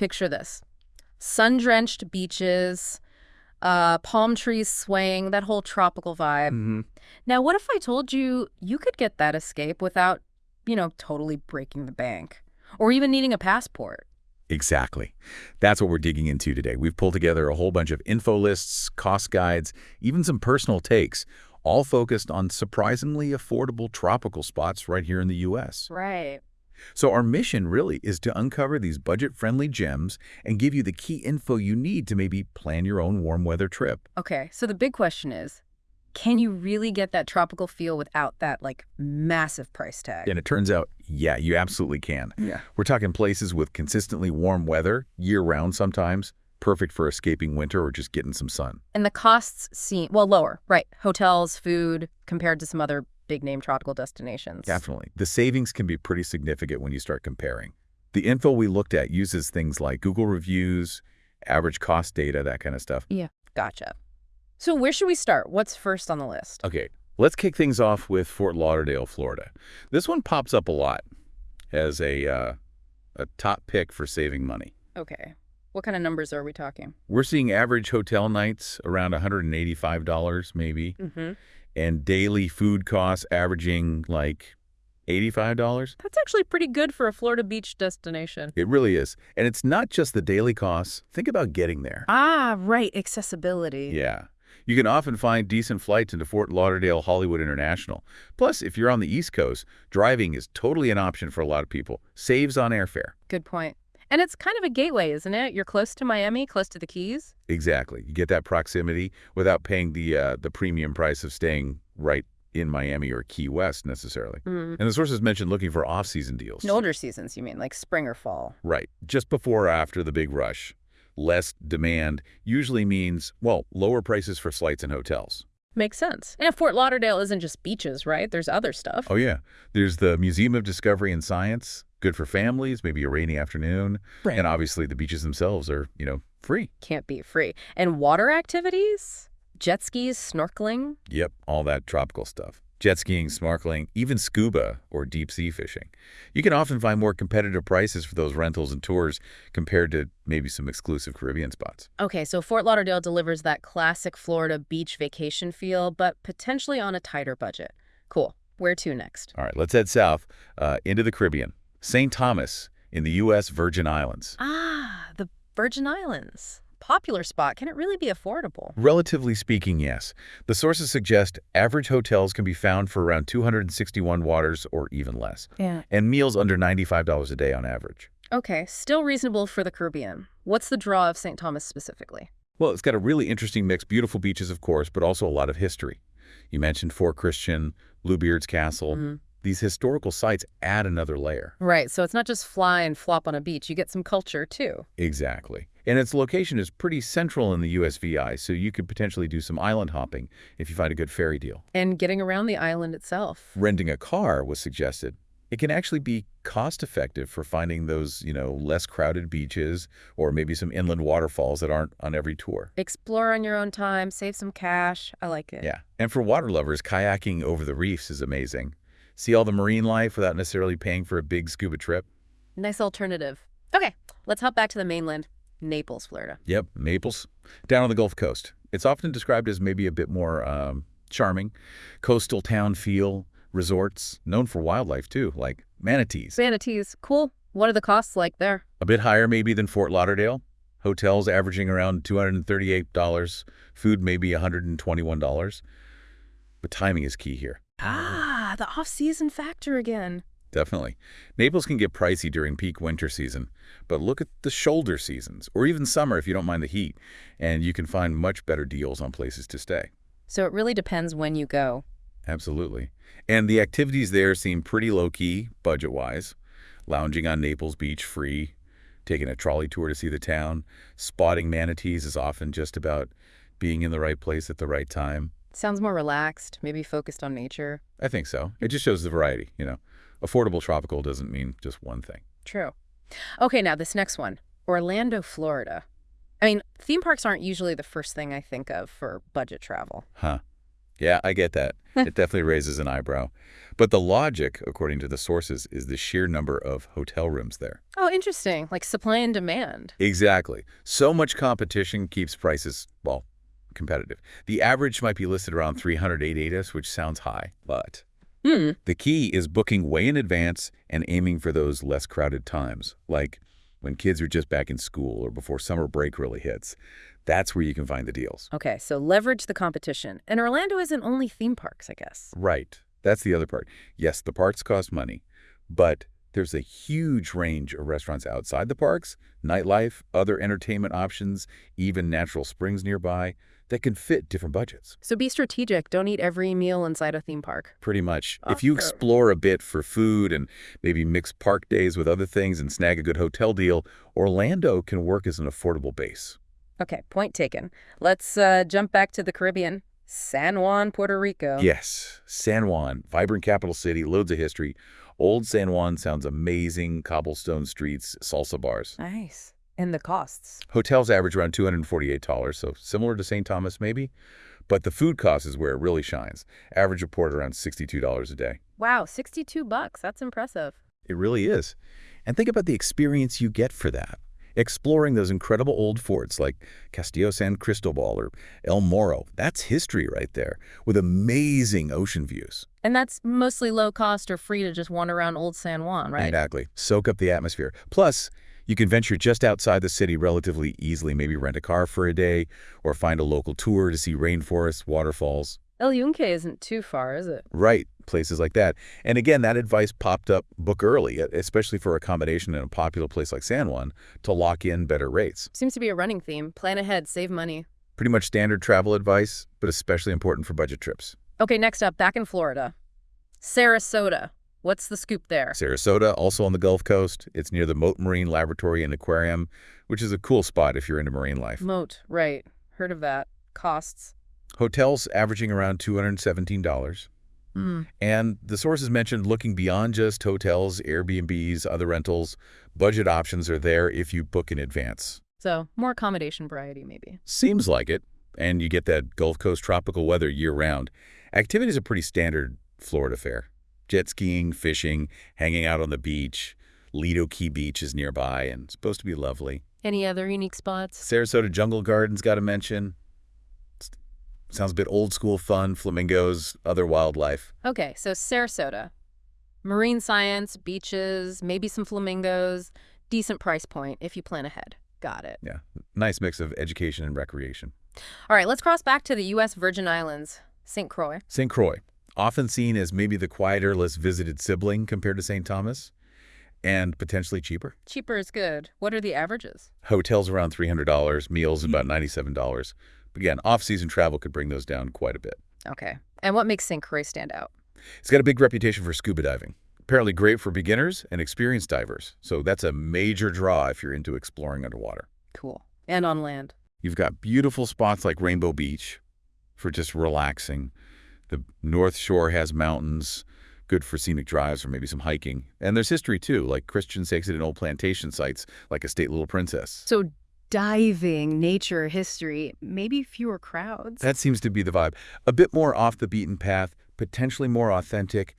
Picture this. Sun-drenched beaches, palm trees swaying, that whole tropical vibe. Mm-hmm. Now, what if I told you you could get that escape without, totally breaking the bank or even needing a passport? Exactly. That's what we're digging into today. We've pulled together a whole bunch of info lists, cost guides, even some personal takes, all focused on surprisingly affordable tropical spots right here in the U.S. Right. So our mission really is to uncover these budget-friendly gems and give you the key info you need to maybe plan your own warm weather trip. Okay, so the big question is, can you really get that tropical feel without that, massive price tag? And it turns out, yeah, you absolutely can. Yeah. We're talking places with consistently warm weather, year-round sometimes, perfect for escaping winter or just getting some sun. And the costs seem, lower, right? Hotels, food, compared to some other big-name tropical destinations. Definitely. The savings can be pretty significant when you start comparing. The info we looked at uses things like Google reviews, average cost data, that kind of stuff. Yeah, gotcha. So where should we start? What's first on the list? Okay, let's kick things off with Fort Lauderdale, Florida. This one pops up a lot as a top pick for saving money. Okay. What kind of numbers are we talking? We're seeing average hotel nights around $185 maybe, and daily food costs averaging like $85. That's actually pretty good for a Florida beach destination. It really is. And it's not just the daily costs. Think about getting there. Ah, right. Accessibility. Yeah. You can often find decent flights into Fort Lauderdale Hollywood International. Plus, if you're on the East Coast, driving is totally an option for a lot of people. Saves on airfare. Good point. And it's kind of a gateway, isn't it? You're close to Miami, close to the Keys. Exactly. You get that proximity without paying the premium price of staying right in Miami or Key West necessarily. And the sources mentioned looking for off-season deals. In older seasons, you mean, like spring or fall. Right. Just before or after the big rush. Less demand usually means, well, lower prices for flights and hotels. Makes sense. And Fort Lauderdale isn't just beaches, right? There's other stuff. Oh, yeah. There's the Museum of Discovery and Science. Good for families, maybe a rainy afternoon. Right. And obviously the beaches themselves are, free. Can't be free. And water activities? Jet skis, snorkeling? Yep, all that tropical stuff. Jet skiing, snorkeling, even scuba or deep sea fishing. You can often find more competitive prices for those rentals and tours compared to maybe some exclusive Caribbean spots. Okay, so Fort Lauderdale delivers that classic Florida beach vacation feel, but potentially on a tighter budget. Cool. Where to next? All right, let's head south into the Caribbean. St. Thomas in the U.S. Virgin Islands. Ah, the Virgin Islands. Popular spot. Can it really be affordable? Relatively speaking, yes. The sources suggest average hotels can be found for around $261 or even less. Yeah. And meals under $95 a day on average. Okay, still reasonable for the Caribbean. What's the draw of St. Thomas specifically? Well, it's got a really interesting mix. Beautiful beaches, of course, but also a lot of history. You mentioned Fort Christian, Bluebeard's Castle. These historical sites add another layer. Right, so it's not just fly and flop on a beach. You get some culture, too. Exactly. And its location is pretty central in the USVI, so you could potentially do some island hopping if you find a good ferry deal. And getting around the island itself. Renting a car was suggested. It can actually be cost-effective for finding those, less crowded beaches or maybe some inland waterfalls that aren't on every tour. Explore on your own time, save some cash. I like it. Yeah. And for water lovers, kayaking over the reefs is amazing. See all the marine life without necessarily paying for a big scuba trip. Nice alternative. Okay, let's hop back to the mainland. Naples, Florida. Yep, Naples, down on the Gulf Coast. It's often described as maybe a bit more charming. Coastal town feel, resorts, known for wildlife too, like manatees. Manatees, cool. What are the costs like there? A bit higher maybe than Fort Lauderdale. Hotels averaging around $238, food maybe $121. But timing is key here. Ah, the off-season factor again. Definitely. Naples can get pricey during peak winter season, but look at the shoulder seasons, or even summer if you don't mind the heat, and you can find much better deals on places to stay. So it really depends when you go. Absolutely. And the activities there seem pretty low-key, budget-wise. Lounging on Naples Beach free, taking a trolley tour to see the town, spotting manatees is often just about being in the right place at the right time. Sounds more relaxed, maybe focused on nature. I think so. It just shows the variety, Affordable tropical doesn't mean just one thing. True. Okay, now this next one. Orlando, Florida. I mean, theme parks aren't usually the first thing I think of for budget travel. Huh. Yeah, I get that. It definitely raises an eyebrow. But the logic, according to the sources, is the sheer number of hotel rooms there. Oh, interesting. Like supply and demand. Exactly. So much competition keeps prices, well, competitive. The average might be listed around 388, which sounds high, but Hmm. the key is booking way in advance and aiming for those less crowded times, like when kids are just back in school or before summer break really hits. That's where you can find the deals. Okay, so leverage the competition. And Orlando isn't only theme parks, I guess. Right. That's the other part. Yes, the parks cost money, but there's a huge range of restaurants outside the parks, nightlife, other entertainment options, even natural springs nearby that can fit different budgets. So be strategic. Don't eat every meal inside a theme park. Pretty much. If you explore a bit for food and maybe mix park days with other things and snag a good hotel deal, Orlando can work as an affordable base. Okay, point taken. Let's jump back to the Caribbean. San Juan, Puerto Rico. Yes, San Juan, vibrant capital city, loads of history. Old San Juan sounds amazing, cobblestone streets, salsa bars. Nice. And the costs. Hotels average around $248, so similar to St. Thomas maybe. But the food cost is where it really shines. Average report around $62 a day. Wow, $62. That's impressive. It really is. And think about the experience you get for that. Exploring those incredible old forts like Castillo San Cristobal or El Morro. That's history right there, with amazing ocean views. And that's mostly low cost or free to just wander around Old San Juan, right? Exactly. Soak up the atmosphere. Plus, you can venture just outside the city relatively easily, maybe rent a car for a day or find a local tour to see rainforests, waterfalls. El Yunque isn't too far, is it? Right, places like that. And again, that advice popped up book early, especially for accommodation in a popular place like San Juan, to lock in better rates. Seems to be a running theme. Plan ahead, save money. Pretty much standard travel advice, but especially important for budget trips. Okay, next up, back in Florida. Sarasota. What's the scoop there? Sarasota, also on the Gulf Coast. It's near the Mote Marine Laboratory and Aquarium, which is a cool spot if you're into marine life. Moat, right. Heard of that. Costs. Hotels averaging around $217. And the sources mentioned looking beyond just hotels, Airbnbs, other rentals. Budget options are there if you book in advance. So, more accommodation variety, maybe. Seems like it. And you get that Gulf Coast tropical weather year-round. Activities are pretty standard Florida fare. Jet skiing, fishing, hanging out on the beach. Lido Key Beach is nearby and it's supposed to be lovely. Any other unique spots? Sarasota Jungle Gardens, got to mention. Sounds a bit old school fun, flamingos, other wildlife. Okay, so Sarasota. Marine science, beaches, maybe some flamingos. Decent price point if you plan ahead. Got it. Yeah, nice mix of education and recreation. All right, let's cross back to the U.S. Virgin Islands. St. Croix. St. Croix, often seen as maybe the quieter, less visited sibling compared to St. Thomas, and potentially cheaper. Cheaper is good. What are the averages? Hotels around $300, meals about $97. Again, off-season travel could bring those down quite a bit. Okay. And what makes St. Croix stand out? It's got a big reputation for scuba diving. Apparently great for beginners and experienced divers. So that's a major draw if you're into exploring underwater. Cool. And on land. You've got beautiful spots like Rainbow Beach for just relaxing. The North Shore has mountains, good for scenic drives or maybe some hiking. And there's history too, like Christian sakes it in old plantation sites like Estate Little Princess. So diving, nature, history, maybe fewer crowds. That seems to be the vibe. A bit more off the beaten path, potentially more authentic,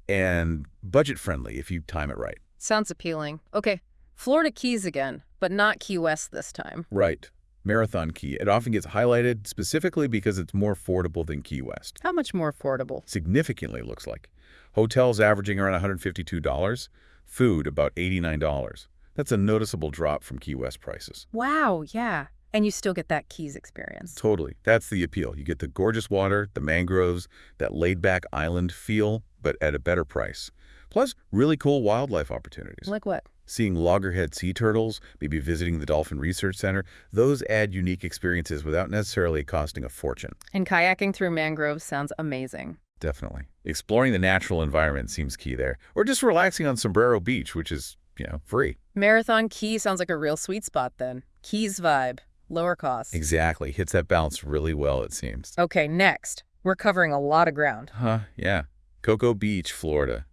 and budget-friendly if you time it right. Sounds appealing. Okay, Florida Keys again, but not Key West this time. Right. Marathon Key. It often gets highlighted specifically because it's more affordable than Key West. How much more affordable? Significantly, looks like. Hotels averaging around $152, food about $89. That's a noticeable drop from Key West prices. Wow, yeah. And you still get that Keys experience. Totally. That's the appeal. You get the gorgeous water, the mangroves, that laid-back island feel, but at a better price. Plus, really cool wildlife opportunities. Like what? Seeing loggerhead sea turtles, maybe visiting the Dolphin Research Center, those add unique experiences without necessarily costing a fortune. And kayaking through mangroves sounds amazing. Definitely. Exploring the natural environment seems key there. Or just relaxing on Sombrero Beach, which is, free. Marathon Key sounds like a real sweet spot then. Keys vibe, lower cost. Exactly. Hits that balance really well, it seems. Okay, next. We're covering a lot of ground. Yeah. Cocoa Beach, Florida.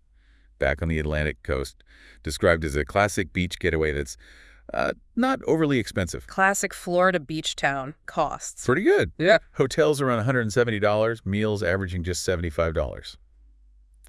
Back on the Atlantic coast. Described as a classic beach getaway that's Not overly expensive. Classic Florida beach town costs. Pretty good. Yeah. Hotels around $170, meals averaging just $75.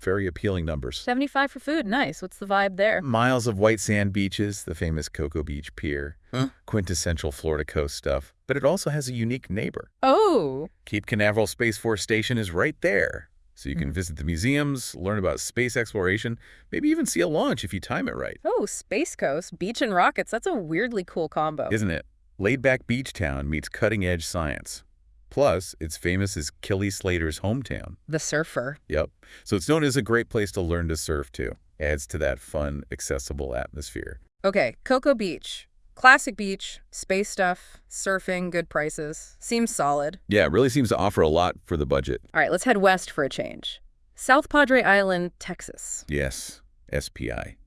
Very appealing numbers. 75 for food. Nice. What's the vibe there? Miles of white sand beaches, the famous Cocoa Beach Pier, quintessential Florida coast stuff. But it also has a unique neighbor. Oh. Cape Canaveral Space Force Station is right there. So you can visit the museums, learn about space exploration, maybe even see a launch if you time it right. Oh, Space Coast, beach and rockets. That's a weirdly cool combo. Isn't it? Laid-back beach town meets cutting-edge science. Plus, it's famous as Kelly Slater's hometown. The surfer. Yep. So it's known as a great place to learn to surf, too. Adds to that fun, accessible atmosphere. Okay, Cocoa Beach. Classic beach, space stuff, surfing, good prices. Seems solid. Yeah, it really seems to offer a lot for the budget. All right, let's head west for a change. South Padre Island, Texas. Yes, SPI.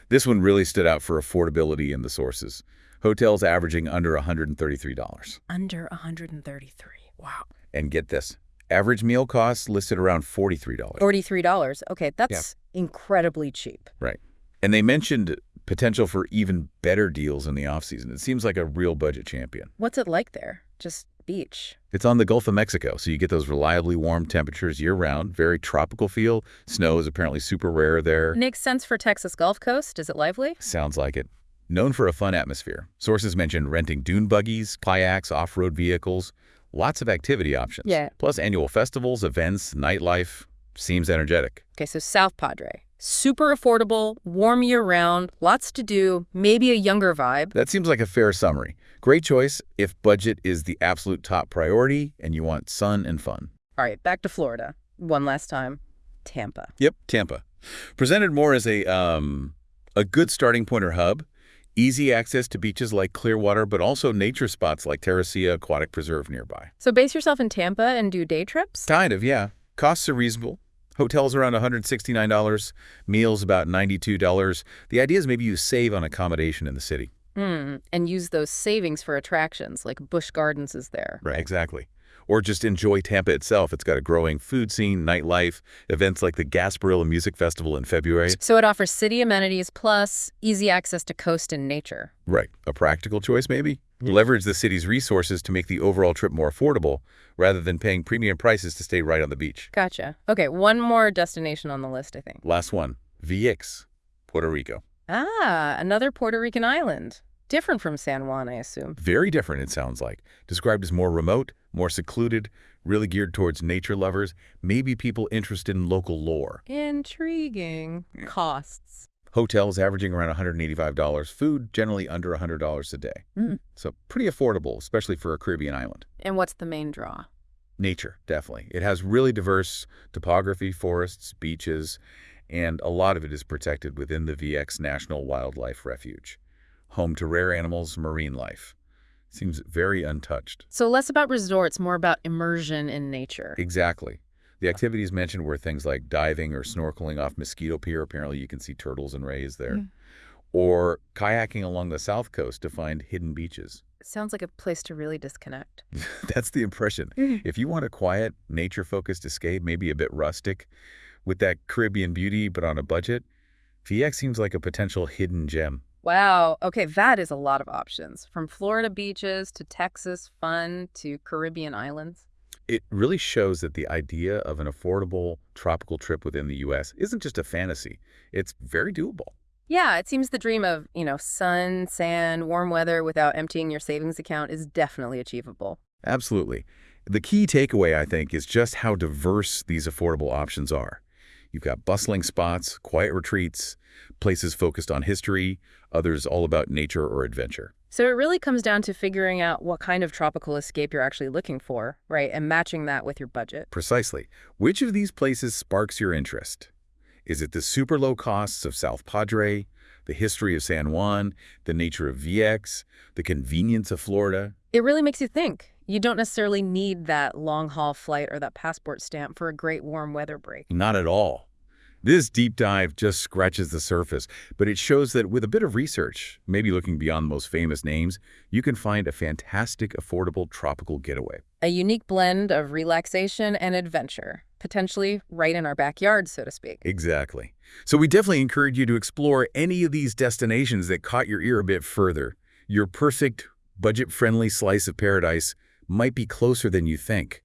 This one really stood out for affordability in the sources. Hotels averaging under $133. Under 133. Wow. And get this, average meal costs listed around $43. $43. Okay, that's incredibly cheap. Right. And they mentioned potential for even better deals in the off-season. It seems like a real budget champion. What's it like there? Just beach. It's on the Gulf of Mexico, so you get those reliably warm temperatures year-round, very tropical feel. Snow is apparently super rare there. Makes sense for Texas Gulf Coast. Is it lively? Sounds like it. Known for a fun atmosphere. Sources mention renting dune buggies, kayaks, off-road vehicles, lots of activity options. Yeah. Plus annual festivals, events, nightlife. Seems energetic. Okay, so South Padre. Super affordable, warm year-round, lots to do, maybe a younger vibe. That seems like a fair summary. Great choice if budget is the absolute top priority and you want sun and fun. All right, back to Florida. One last time. Tampa. Yep, Tampa. Presented more as a good starting point or hub. Easy access to beaches like Clearwater, but also nature spots like Terracea Aquatic Preserve nearby. So base yourself in Tampa and do day trips? Kind of, yeah. Costs are reasonable. Hotels around $169, meals about $92. The idea is maybe you save on accommodation in the city. And use those savings for attractions, like Busch Gardens is there. Right, exactly. Or just enjoy Tampa itself. It's got a growing food scene, nightlife, events like the Gasparilla Music Festival in February. So it offers city amenities plus easy access to coast and nature. Right. A practical choice, maybe? Leverage the city's resources to make the overall trip more affordable rather than paying premium prices to stay right on the beach. Gotcha. Okay, one more destination on the list, I think. Last one, VX, Puerto Rico. Ah, another Puerto Rican island. Different from San Juan, I assume. Very different, it sounds like. Described as more remote, more secluded, really geared towards nature lovers, maybe people interested in local lore. Intriguing. Costs. Hotels averaging around $185, food generally under $100 a day. So pretty affordable, especially for a Caribbean island. And what's the main draw? Nature, definitely. It has really diverse topography, forests, beaches, and a lot of it is protected within the VX National Wildlife Refuge. Home to rare animals, marine life. Seems very untouched. So less about resorts, more about immersion in nature. Exactly. The activities mentioned were things like diving or snorkeling off Mosquito Pier. Apparently you can see turtles and rays there. Or kayaking along the south coast to find hidden beaches. It sounds like a place to really disconnect. That's the impression. If you want a quiet, nature-focused escape, maybe a bit rustic, with that Caribbean beauty but on a budget, VX seems like a potential hidden gem. Wow. Okay, that is a lot of options. From Florida beaches to Texas fun to Caribbean islands. It really shows that the idea of an affordable tropical trip within the U.S. isn't just a fantasy. It's very doable. Yeah, it seems the dream of, sun, sand, warm weather without emptying your savings account is definitely achievable. Absolutely. The key takeaway, I think, is just how diverse these affordable options are. You've got bustling spots, quiet retreats, places focused on history, others all about nature or adventure. So it really comes down to figuring out what kind of tropical escape you're actually looking for, right? And matching that with your budget. Precisely. Which of these places sparks your interest? Is it the super low costs of South Padre, the history of San Juan, the nature of VX, the convenience of Florida? It really makes you think. You don't necessarily need that long-haul flight or that passport stamp for a great warm weather break. Not at all. This deep dive just scratches the surface, but it shows that with a bit of research, maybe looking beyond the most famous names, you can find a fantastic, affordable tropical getaway. A unique blend of relaxation and adventure, potentially right in our backyard, so to speak. Exactly. So we definitely encourage you to explore any of these destinations that caught your ear a bit further. Your perfect, budget-friendly slice of paradise might be closer than you think.